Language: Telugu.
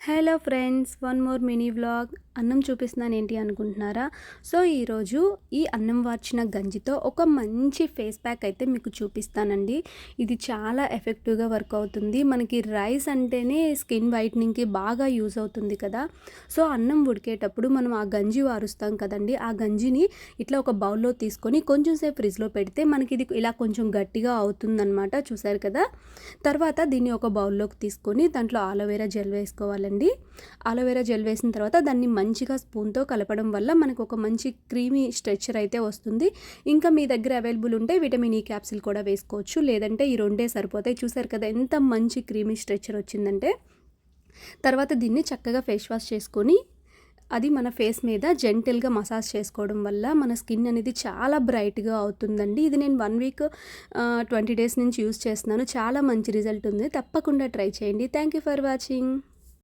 Hello friends, one more mini vlog. అన్నం చూపిస్తున్నాను ఏంటి అనుకుంటున్నారా? సో ఈరోజు ఈ అన్నం వార్చిన గంజితో ఒక మంచి ఫేస్ ప్యాక్ అయితే మీకు చూపిస్తానండి. ఇది చాలా ఎఫెక్టివ్గా వర్క్ అవుతుంది. మనకి రైస్ అంటేనే స్కిన్ వైట్నింగ్కి బాగా యూజ్ అవుతుంది కదా. సో అన్నం ఉడికేటప్పుడు మనం ఆ గంజి వారుస్తాం కదండి, ఆ గంజిని ఇట్లా ఒక బౌల్లో తీసుకొని కొంచెం సేపు ఫ్రిడ్జ్లో పెడితే మనకి ఇది ఇలా కొంచెం గట్టిగా అవుతుందన్నమాట. చూసారు కదా. తర్వాత దీన్ని ఒక బౌల్లోకి తీసుకొని దాంట్లో ఆలోవేరా జెల్ వేసుకోవాలండి. ఆలోవేరా జెల్ వేసిన తర్వాత దాన్ని మంచిగా స్పూన్తో కలపడం వల్ల మనకు ఒక మంచి క్రీమీ స్ట్రెచ్చర్ అయితే వస్తుంది. ఇంకా మీ దగ్గర అవైలబుల్ ఉంటే విటమిన్ ఈ క్యాప్సిల్ కూడా వేసుకోవచ్చు, లేదంటే ఈ రెండే సరిపోతాయి. చూసారు కదా ఎంత మంచి క్రీమీ స్ట్రెచ్చర్ వచ్చిందంటే. తర్వాత దీన్ని చక్కగా ఫేస్ వాష్ చేసుకొని అది మన ఫేస్ మీద జెంటిల్గా మసాజ్ చేసుకోవడం వల్ల మన స్కిన్ అనేది చాలా బ్రైట్గా అవుతుందండి. ఇది నేను 1 వీక్ 20 డేస్ నుంచి యూస్ చేస్తున్నాను. చాలా మంచి రిజల్ట్ ఉంది. తప్పకుండా ట్రై చేయండి. Thank you for watching.